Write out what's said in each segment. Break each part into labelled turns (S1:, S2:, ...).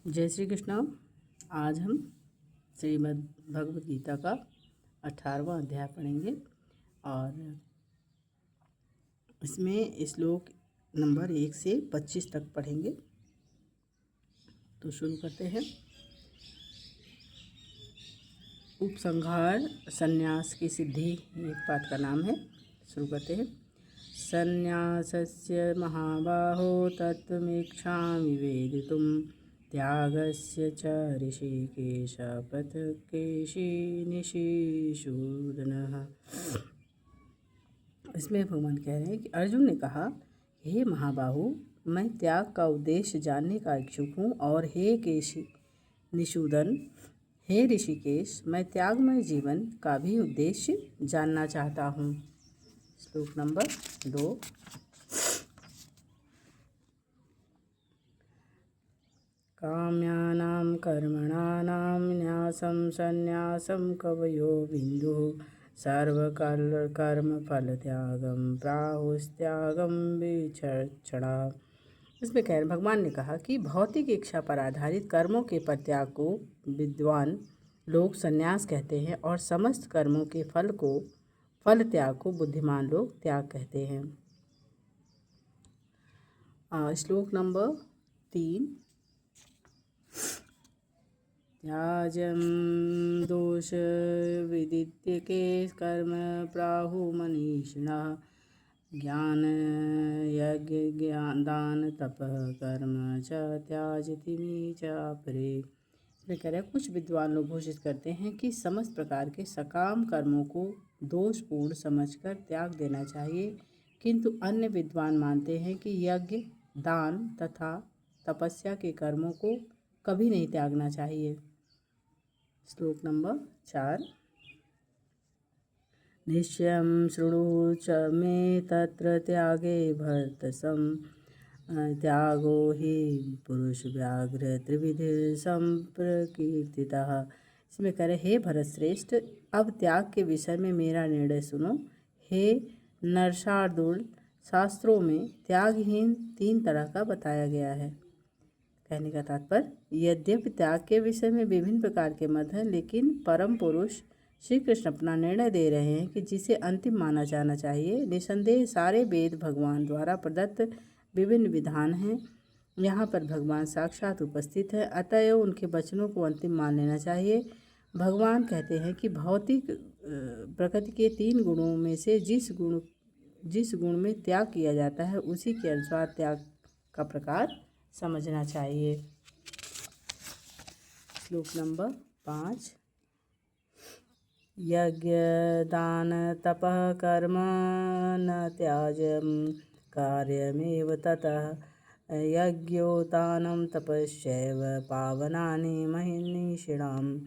S1: जय श्री कृष्ण। आज हम श्रीमद् भगवद गीता का 18वां अध्याय पढ़ेंगे और इसमें श्लोक नंबर 1 से 25 तक पढ़ेंगे। तो शुरू करते हैं। उपसंहार संन्यास की सिद्धि एक पाठ का नाम है। शुरू करते हैं। संन्यासस्य महाबाहो तत्त्वमीक्षामि वेदितुम् त्यागस्य च ऋषिकेश पथकेशी निशिशूदनः। इसमें भगवान कह रहे हैं कि अर्जुन ने कहा, हे महाबाहु, मैं त्याग का उद्देश्य जानने का इच्छुक हूँ, और हे केशी निशूदन, हे ऋषिकेश, मैं त्यागमय जीवन का भी उद्देश्य जानना चाहता हूँ। श्लोक नंबर 2। काम्यानां कर्मणानां न्यासं संन्यासं कवयो बिन्दुः सर्वकर्मफलत्यागं प्राहुस्त्यागं विचक्षणा। इसमें कह रहे भगवान ने कहा कि भौतिक इच्छा पर आधारित कर्मों के परित्याग को विद्वान लोग संन्यास कहते हैं, और समस्त कर्मों के फल त्याग को बुद्धिमान लोग त्याग कहते हैं। श्लोक नंबर 3। त्याजं दोष विदित्य के कर्म प्राहु मनीषिणः ज्ञान यज्ञ ज्ञान दान तपः कर्म च त्याजति चापरे। इसमें कह रहे हैं कुछ विद्वान लोग घोषित करते हैं कि समस्त प्रकार के सकाम कर्मों को दोषपूर्ण समझकर त्याग देना चाहिए, किंतु अन्य विद्वान मानते हैं कि यज्ञ दान तथा तपस्या के कर्मों को कभी नहीं त्यागना चाहिए। श्लोक नंबर 4। निश्चयं शृणु च मे तत्र त्यागे भर्तसं त्यागो हि पुरुष व्याघ्र त्रिविधि संप्रकीर्तितः। इसमें कह हे भरत श्रेष्ठ, अब त्याग के विषय में मेरा निर्णय सुनो। हे नरशार्दूल, शास्त्रों में त्यागहीन 3 तरह का बताया गया है। कहने का तात्पर्य, यद्यपि त्याग के विषय में विभिन्न प्रकार के मत हैं, लेकिन परम पुरुष श्री कृष्ण अपना निर्णय दे रहे हैं कि जिसे अंतिम माना जाना चाहिए। निसंदेह सारे वेद भगवान द्वारा प्रदत्त विभिन्न विधान हैं। यहाँ पर भगवान साक्षात उपस्थित है, अतएव उनके वचनों को अंतिम मान लेना चाहिए। भगवान कहते हैं कि भौतिक प्रकृति के 3 गुणों में से जिस गुण में त्याग किया जाता है, उसी के अनुसार त्याग का प्रकार समझना चाहिए। श्लोक नंबर 5। यज्ञ दान तपः कर्म न त्याज्यं कार्यमेव ततः यज्ञोदानं तपश्चैव पावनानि मनीषिणाम्।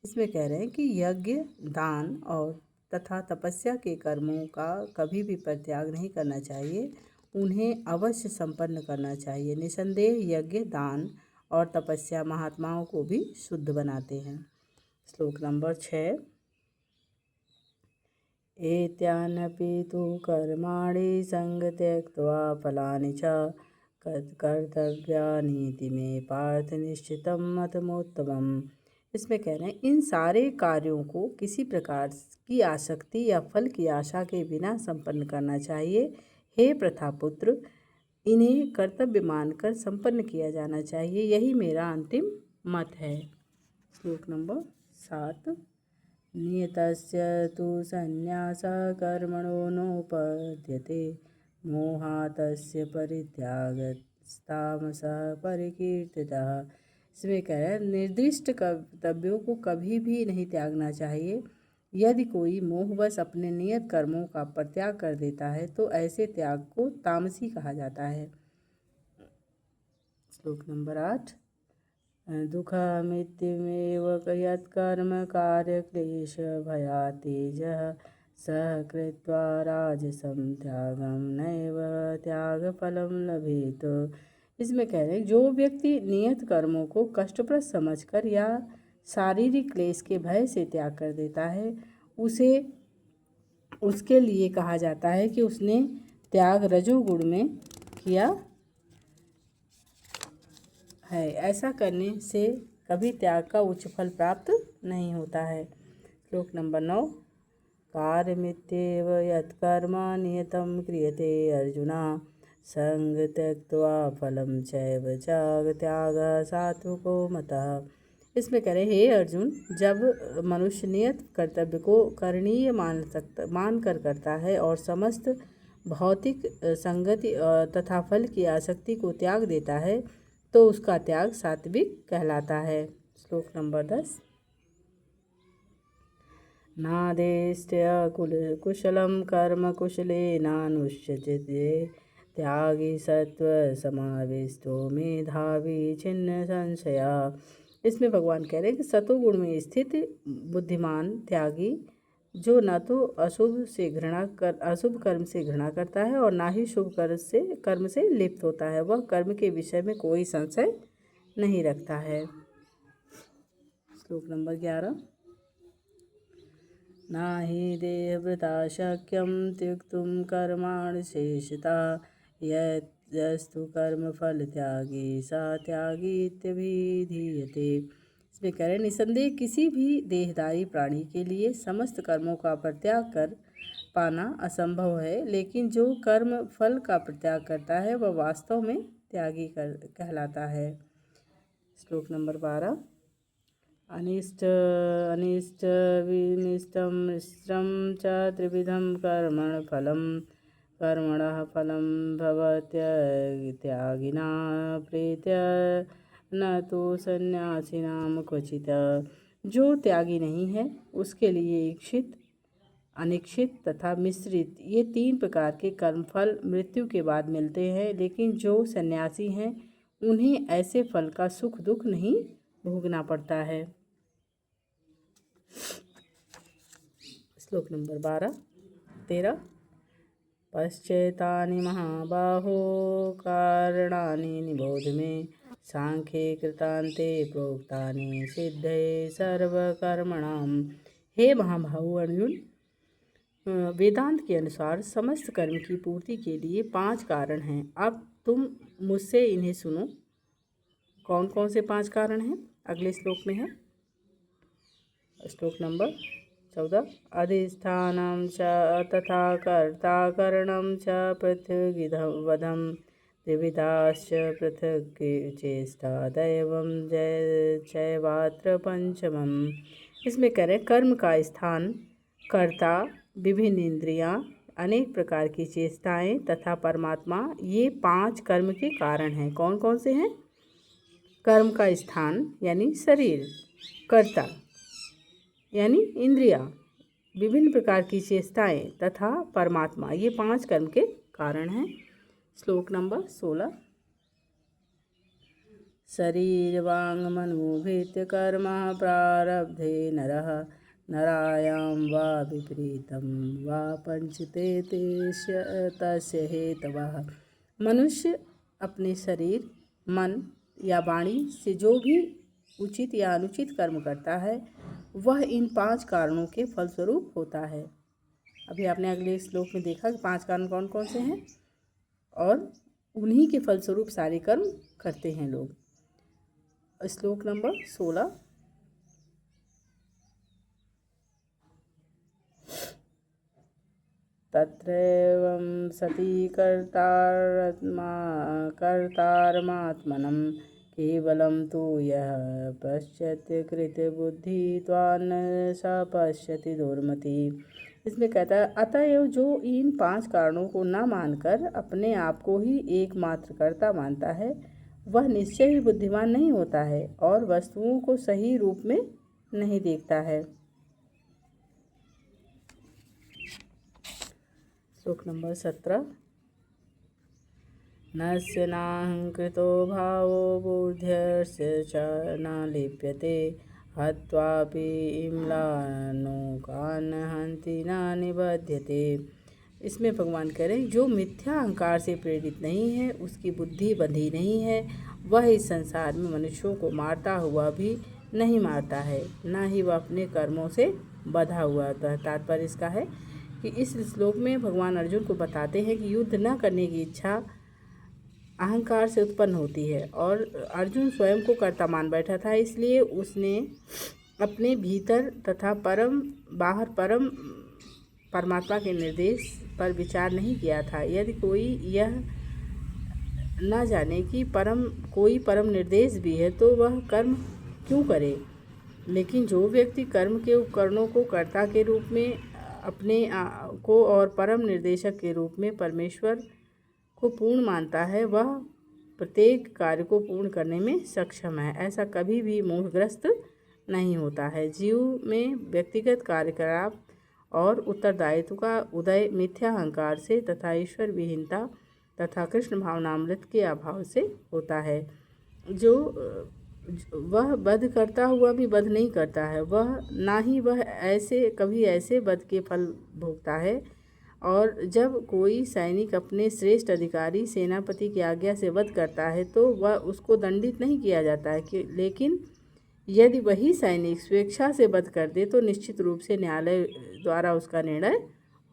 S1: इसमें कह रहे हैं कि यज्ञ दान और तथा तपस्या के कर्मों का कभी भी परित्याग नहीं करना चाहिए, उन्हें अवश्य संपन्न करना चाहिए। निसंदेह यज्ञ दान और तपस्या महात्माओं को भी शुद्ध बनाते हैं। श्लोक नंबर 6। एत्यानपि तु कर्माणि संगत्यक्त्वा फलानि च कर्तव्यानीति मे पार्थ निश्चितं मतमोत्तमम्। इसमें कह रहे हैं इन सारे कार्यों को किसी प्रकार की आसक्ति या फल की आशा के बिना संपन्न करना चाहिए। हे प्रथापुत्र, इन्हें कर्तव्य मानकर संपन्न किया जाना चाहिए, यही मेरा अंतिम मत है। श्लोक नंबर 7। नियतस्य तु संन्यासः कर्मणो नोपद्यते मोहातस्य परित्यागस्तामसः परिकीर्तितः। इसमें कह रहे हैं निर्दिष्ट कर्तव्यों को कभी भी नहीं त्यागना चाहिए। यदि कोई मोहवश अपने नियत कर्मों का परित्याग कर देता है तो ऐसे त्याग को तामसी कहा जाता है। श्लोक नंबर 8। दुःखमित्यमेव यत्कर्म कार्यक्लेश भयातेजः सः कृत्वा राजसं त्यागं नैव त्यागफलं लभेत। इसमें कह रहे हैं जो व्यक्ति नियत कर्मों को कष्टप्रद समझकर या शारीरिक क्लेश के भय से त्याग कर देता है, उसके लिए कहा जाता है कि उसने त्याग रजोगुण में किया है। ऐसा करने से कभी त्याग का उच्च फल प्राप्त नहीं होता है। श्लोक नंबर 9। कार्यमित्येव यत्कर्म नियतं क्रियते अर्जुना संग त्यक्त्वा फलं चैव त्यागः सात्विको मतः। इसमें कह रहे हे अर्जुन, जब मनुष्य नियत कर्तव्य को करणीय मान कर करता है और समस्त भौतिक संगति तथा फल की आसक्ति को त्याग देता है तो उसका त्याग सात्विक कहलाता है। श्लोक नंबर 10। नादेष्ट्य कुशलं कर्म कुशलेनानुष्यते त्यागी सत्व समाविष्टो मेधावी छिन्न संशया। इसमें भगवान कह रहे हैं कि सतोगुण में स्थित बुद्धिमान त्यागी जो न तो अशुभ कर्म से घृणा करता है और ना ही शुभ कर्म से लिप्त होता है, वह कर्म के विषय में कोई संशय नहीं रखता है। श्लोक नंबर 11। ना ही देहवृता शक्यं त्यक्तुं कर्माणि शेषतः यस्तु कर्म फल त्यागी सा त्यागी इत्यभिधीयते। इसमें कह रहे निसंदेह किसी भी देहधारी प्राणी के लिए समस्त कर्मों का परित्याग कर पाना असंभव है, लेकिन जो कर्म फल का परित्याग करता है वह वास्तव में त्यागी कहलाता है। श्लोक नंबर 12। अनिष्ट विनिष्टं मिश्रं च त्रिविधं कर्मणः फलं भवत्यगिना प्रीत्य न तो सन्यासिनां क्वचित। जो त्यागी नहीं है उसके लिए इच्छित, अनिच्छित तथा मिश्रित ये 3 प्रकार के कर्मफल मृत्यु के बाद मिलते हैं, लेकिन जो सन्यासी हैं उन्हें ऐसे फल का सुख दुख नहीं भोगना पड़ता है। श्लोक नंबर 13। पश्चैतानि महाबाहो कारणानि निबोध मे सांख्ये कृतान्ते प्रोक्तानि सिद्धे सर्वकर्मणां। हे महाबाहु अर्जुन, वेदांत के अनुसार समस्त कर्म की पूर्ति के लिए 5 कारण हैं। अब तुम मुझसे इन्हें सुनो। कौन कौन से 5 कारण हैं अगले श्लोक में है। श्लोक नंबर 14। अधिष्ठानं च तथा कर्ता करणं च पृथग्विधं त्रिविधाश्च पृथक् चेष्टा दैवं चैवात्र पंचमम्। इसमें कह रहे कर्म का स्थान, कर्ता, विभिन्न इंद्रियां, अनेक प्रकार की चेष्टाएं तथा परमात्मा, ये 5 कर्म के कारण हैं। कौन कौन से हैं। कर्म का स्थान यानी शरीर, कर्ता यानी इंद्रिया, विभिन्न प्रकार की चेष्टाएं तथा परमात्मा, ये 5 कर्म के कारण हैं। श्लोक नंबर 16। शरीर वांग मनोभीत्य कर्म प्रारब्धे नरः नरायां वा विपरीतं वा पंचते तस्य हेतवः। मनुष्य अपने शरीर, मन या वाणी से जो भी उचित या अनुचित कर्म करता है वह इन 5 कारणों के फलस्वरूप होता है। अभी आपने अगले श्लोक में देखा कि 5 कारण कौन कौन से हैं और उन्हीं के फलस्वरूप सारे कर्म करते हैं लोग। श्लोक नंबर 16। तत्रैवं सति कर्तारमात्मनं केवलं तु यः पश्यति कृतबुद्धित्वान् स पश्यति दुर्मति। इसमें कहता है अतएव जो इन 5 कारणों को न मानकर अपने आप को ही एकमात्र कर्ता मानता है वह निश्चय ही बुद्धिमान नहीं होता है और वस्तुओं को सही रूप में नहीं देखता है। श्लोक नंबर 17। नस्य नाहंकृतो भावो बुद्ध्यस्य च न लिप्यते हत्वापि इम्लानोकान् हन्ति न निबध्यते। इसमें भगवान कह रहे हैं जो मिथ्या अहंकार से प्रेरित नहीं है, उसकी बुद्धि बंधी नहीं है, वह इस संसार में मनुष्यों को मारता हुआ भी नहीं मारता है, ना ही वह अपने कर्मों से बंधा हुआ होता है। तात्पर्य इसका है कि इस श्लोक में भगवान अर्जुन को बताते हैं कि युद्ध न करने की इच्छा अहंकार से उत्पन्न होती है। और अर्जुन स्वयं को कर्ता मान बैठा था, इसलिए उसने अपने भीतर तथा बाहर परम परमात्मा के निर्देश पर विचार नहीं किया था। यदि कोई यह न जाने कि कोई परम निर्देश भी है तो वह कर्म क्यों करे। लेकिन जो व्यक्ति कर्म के उपकरणों को कर्ता के रूप में अपने को और परम निर्देशक के रूप में परमेश्वर को पूर्ण मानता है, वह प्रत्येक कार्य को पूर्ण करने में सक्षम है। ऐसा कभी भी मोहग्रस्त नहीं होता है। जीव में व्यक्तिगत कार्यकलाप और उत्तरदायित्व का उदय मिथ्या अहंकार से तथा ईश्वर विहीनता तथा कृष्ण भावनामृत के अभाव से होता है। वह वध करता हुआ भी वध नहीं करता है, ना ही वह कभी ऐसे वध के फल भोगता है। और जब कोई सैनिक अपने श्रेष्ठ अधिकारी सेनापति की आज्ञा से वध करता है तो वह उसको दंडित नहीं किया जाता है, लेकिन यदि वही सैनिक स्वेच्छा से वध कर दे तो निश्चित रूप से न्यायालय द्वारा उसका निर्णय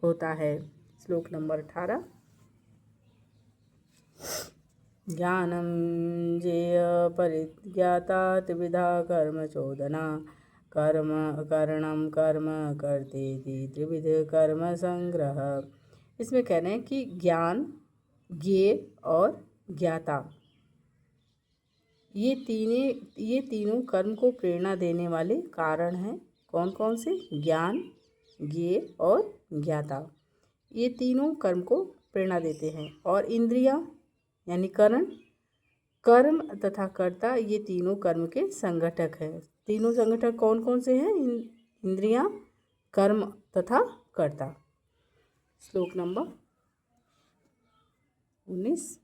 S1: होता है। श्लोक नंबर 18। ज्ञानं ज्ञेय परिज्ञाता त्रिविधा कर्म चोदना करणं कर्म कर्तेति त्रिविध कर्म संग्रह। इसमें कह रहे हैं कि ज्ञान, ज्ञेय और ज्ञाता ये तीनों कर्म को प्रेरणा देने वाले कारण हैं। कौन कौन से? ज्ञान, ज्ञेय और ज्ञाता, ये तीनों कर्म को प्रेरणा देते हैं। और इंद्रियां यानी कर्म तथा कर्ता, ये तीनों कर्म के संगठक हैं। तीनों संगठक कौन कौन से हैं? इंद्रियां, कर्म तथा कर्ता। श्लोक नंबर 19।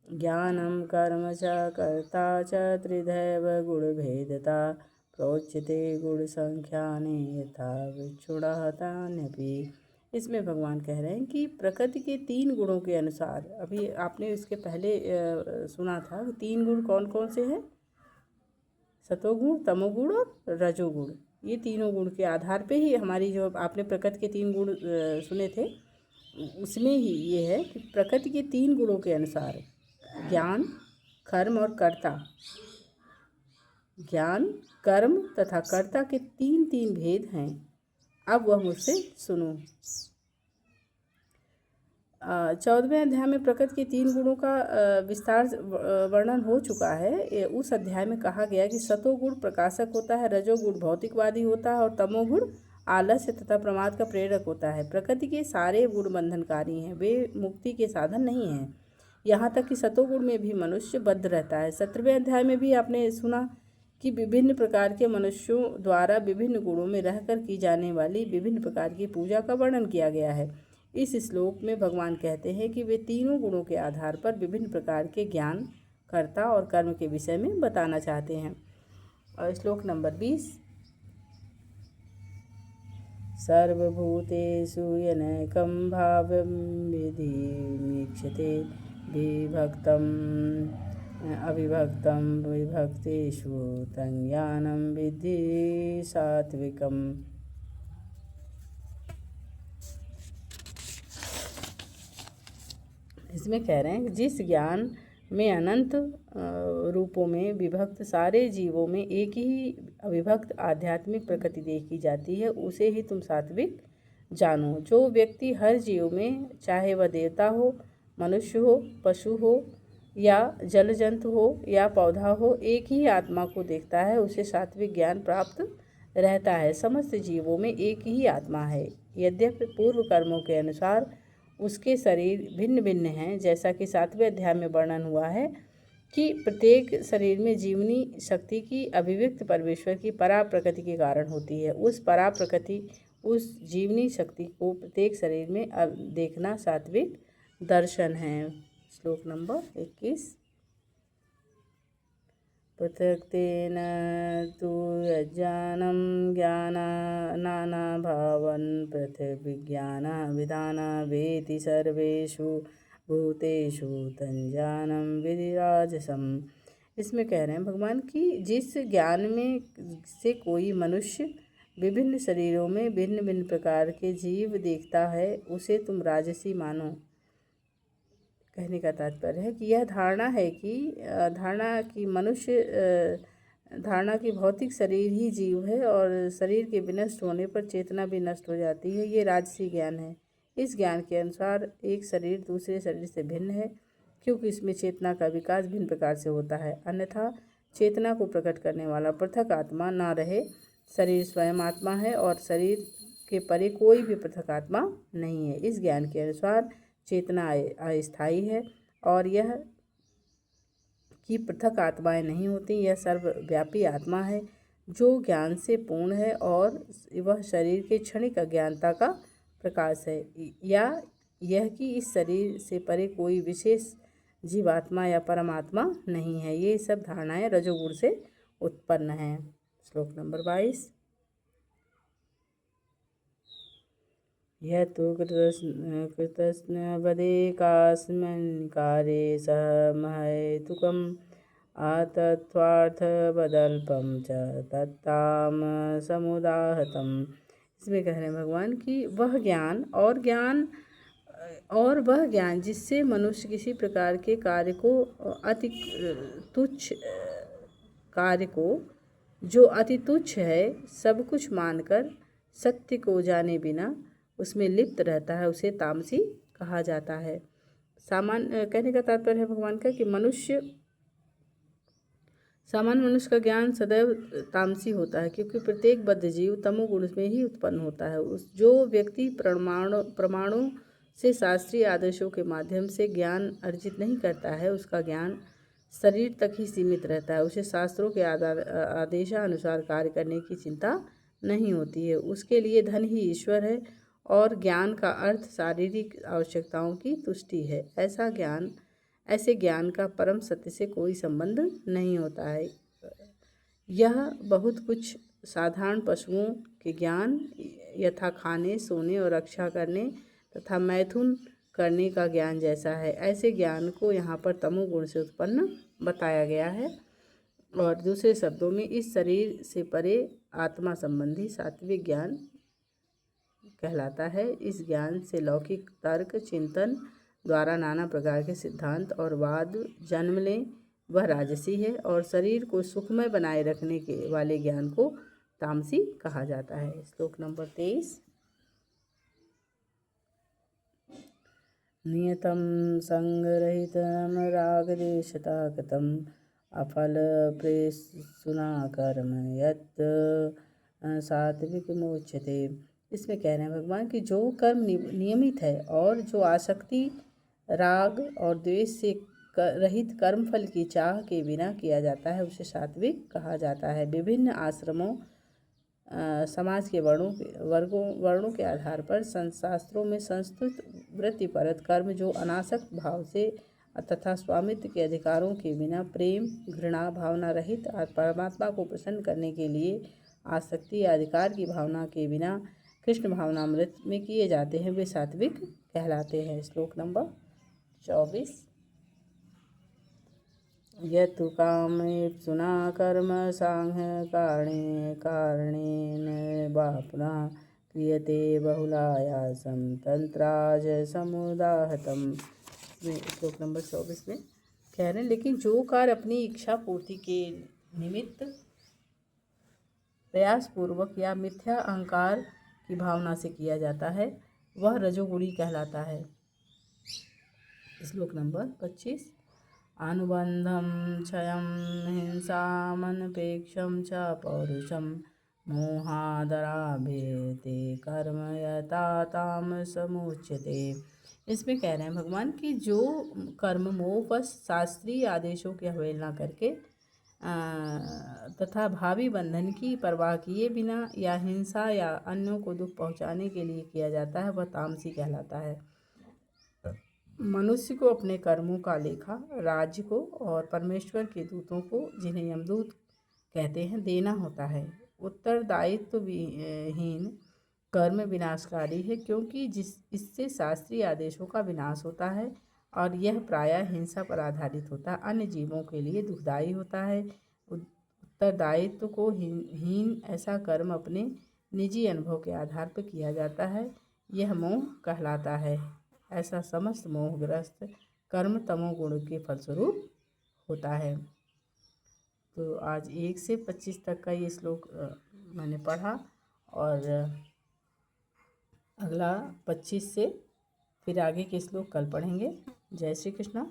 S1: ज्ञानं कर्म च कर्ता च त्रिधैव गुणभेदता प्रोच्यते गुणसंख्याने यथा विक्षुणः तान्यपि। इसमें भगवान कह रहे हैं कि प्रकृति के 3 गुणों के अनुसार, अभी आपने इसके पहले सुना था, 3 गुण कौन कौन से हैं? सतोगुण, तमोगुण और रजोगुण। ये तीनों गुण के आधार पे ही हमारी जो आपने प्रकृति के 3 गुण सुने थे, उसमें ही ये है कि प्रकृति के 3 गुणों के अनुसार ज्ञान, कर्म और कर्ता, ज्ञान, कर्म तथा कर्ता के 3 भेद हैं। अब वह मुझसे सुनो। 14वें अध्याय में प्रकृति के 3 गुणों का विस्तार वर्णन हो चुका है। उस अध्याय में कहा गया कि सतोगुण प्रकाशक होता है, रजोगुण भौतिकवादी होता है और तमोगुण आलस्य तथा प्रमाद का प्रेरक होता है। प्रकृति के सारे गुण बंधनकारी हैं, वे मुक्ति के साधन नहीं हैं। यहाँ तक कि सतोगुण में भी मनुष्य बद्ध रहता है। 17वें अध्याय में भी आपने सुना कि विभिन्न प्रकार के मनुष्यों द्वारा विभिन्न गुणों में रहकर की जाने वाली विभिन्न प्रकार की पूजा का वर्णन किया गया है। इस श्लोक में भगवान कहते हैं कि वे तीनों गुणों के आधार पर विभिन्न प्रकार के ज्ञान, कर्ता और कर्म के विषय में बताना चाहते हैं। और श्लोक नंबर 20। सर्वभूतेषु येनैकं भावं विधिमीक्षते विभक्तम् अविभक्तं विभक्तेषु तज्ज्ञानं विद्धि सात्विकम्। इसमें कह रहे हैं कि जिस ज्ञान में अनंत रूपों में विभक्त सारे जीवों में एक ही अविभक्त आध्यात्मिक प्रकृति देखी जाती है, उसे ही तुम सात्विक जानो। जो व्यक्ति हर जीव में, चाहे वह देवता हो, मनुष्य हो, पशु हो या जल जंतु हो या पौधा हो, एक ही आत्मा को देखता है, उसे सात्विक ज्ञान प्राप्त रहता है। समस्त जीवों में एक ही आत्मा है। यद्यपि पूर्व कर्मों के अनुसार उसके शरीर भिन्न भिन्न हैं, जैसा कि 7वें अध्याय में वर्णन हुआ है कि प्रत्येक शरीर में जीवनी शक्ति की अभिव्यक्ति परमेश्वर की परा प्रकृति के कारण होती है। उस परा प्रकृति, उस जीवनी शक्ति को प्रत्येक शरीर में देखना सात्विक दर्शन है। श्लोक नंबर 21। पृथक्तेन तु यज्ञानं नानाभावं पृथग्विज्ञानविधाना वेति सर्वेषु भूतेषु तज्ज्ञानं विद्धि राजसम्। इसमें कह रहे हैं भगवान कि जिस ज्ञान में से कोई मनुष्य विभिन्न शरीरों में भिन्न भिन्न प्रकार के जीव देखता है, उसे तुम राजसी मानो। कहने का तात्पर्य है कि यह धारणा है कि धारणा की भौतिक शरीर ही जीव है और शरीर के विनष्ट होने पर चेतना भी नष्ट हो जाती है, ये राजसी ज्ञान है। इस ज्ञान के अनुसार एक शरीर दूसरे शरीर से भिन्न है, क्योंकि इसमें चेतना का विकास भिन्न प्रकार से होता है। अन्यथा चेतना को प्रकट करने वाला पृथक आत्मा न रहे। शरीर स्वयं आत्मा है और शरीर के परे कोई भी पृथक आत्मा नहीं है। इस ज्ञान के अनुसार चेतना अस्थायी है और यह कि पृथक आत्माएं नहीं होती। यह सर्वव्यापी आत्मा है जो ज्ञान से पूर्ण है और वह शरीर के क्षणिक अज्ञानता का प्रकाश है, या यह कि इस शरीर से परे कोई विशेष जीवात्मा या परमात्मा नहीं है। ये सब धारणाएं रजोगुण से उत्पन्न हैं। श्लोक नंबर 22। यह तो कृतस्नवदेकास्मिन् कार्ये सहमहेतुकम् आतत्वार्थवदल्पं च तत्ताम समुदाहतम्। इसमें कह रहे हैं भगवान कि वह ज्ञान जिससे मनुष्य किसी प्रकार के कार्य को अति तुच्छ जो अति तुच्छ है सब कुछ मानकर सत्य को जाने बिना उसमें लिप्त रहता है, उसे तामसी कहा जाता है। कहने का तात्पर्य है भगवान का कि सामान्य मनुष्य का ज्ञान सदैव तामसी होता है, क्योंकि प्रत्येक बद्ध जीव तमोगुण में ही उत्पन्न होता है। जो व्यक्ति प्रमाणों से शास्त्रीय आदेशों के माध्यम से ज्ञान अर्जित नहीं करता है, उसका ज्ञान शरीर तक ही सीमित रहता है। उसे शास्त्रों के आदेशानुसार कार्य करने की चिंता नहीं होती है। उसके लिए धन ही ईश्वर है और ज्ञान का अर्थ शारीरिक आवश्यकताओं की तुष्टि है। ऐसे ज्ञान का परम सत्य से कोई संबंध नहीं होता है। यह बहुत कुछ साधारण पशुओं के ज्ञान यथा खाने, सोने और रक्षा करने तथा मैथुन करने का ज्ञान जैसा है। ऐसे ज्ञान को यहाँ पर तमोगुण से उत्पन्न बताया गया है। और दूसरे शब्दों में इस शरीर से परे आत्मा संबंधी सात्विक ज्ञान कहलाता है। इस ज्ञान से लौकिक तर्क चिंतन द्वारा नाना प्रकार के सिद्धांत और वाद जन्म लें, वह राजसी है। और शरीर को सुखमय बनाए रखने के वाले ज्ञान को तामसी कहा जाता है। श्लोक नंबर 23। नियतं संगरहितं रागदेशता कृतम् अफल प्रेषुना कर्म यत् सात्विकमुच्यते। इसमें कह रहे हैं भगवान कि जो कर्म नियमित है और जो आसक्ति, राग और द्वेष से रहित कर्मफल की चाह के बिना किया जाता है, उसे सात्विक कहा जाता है। विभिन्न आश्रमों समाज के वर्णों के आधार पर शास्त्रों में संस्तुत वृत्तिपरक कर्म जो अनासक्त भाव से तथा स्वामित्व के अधिकारों के बिना प्रेम घृणा भावना रहित परमात्मा को प्रसन्न करने के लिए आसक्ति या अधिकार की भावना के बिना कृष्ण भावनामृत में किए जाते हैं, वे सात्विक कहलाते हैं। श्लोक नंबर 24। यत्तु कामेप्सुना कर्म सांह्य कारणेन वा पुनः क्रियते बहुलायासं तंत्राज समुदाहतम्। श्लोक नंबर 24 में कह रहे हैं, लेकिन जो कार्य अपनी इच्छा पूर्ति के निमित्त प्रयासपूर्वक या मिथ्या अहंकार की भावना से किया जाता है, वह रजोगुणी कहलाता है। श्लोक नंबर 25। अनुबंधम क्षयं हिंसामनपेक्षं च पौरुषं मोहादराभेते कर्म यथा तामसमुच्यते। इसमें कह रहे हैं भगवान कि जो कर्म मोहवश शास्त्रीय आदेशों की अवहेलना करके तथा भावी बंधन की परवाह किए बिना या हिंसा या अन्यों को दुख पहुंचाने के लिए किया जाता है, वह तामसी कहलाता है। मनुष्य को अपने कर्मों का लेखा राज्य को और परमेश्वर के दूतों को, जिन्हें यमदूत कहते हैं, देना होता है। उत्तरदायित्व विहीन कर्म विनाशकारी है, क्योंकि इससे शास्त्रीय आदेशों का विनाश होता है और यह प्रायः हिंसा पर आधारित होता है, अन्य जीवों के लिए दुखदायी होता है। उत्तरदायित्व को हीन ऐसा कर्म अपने निजी अनुभव के आधार पर किया जाता है, यह मोह कहलाता है। ऐसा समस्त मोहग्रस्त कर्म तमोगुण के फलस्वरूप होता है। तो आज 1 से 25 तक का ये श्लोक मैंने पढ़ा, और अगला 25 से फिर आगे के श्लोक कल पढ़ेंगे। जय श्री कृष्णा।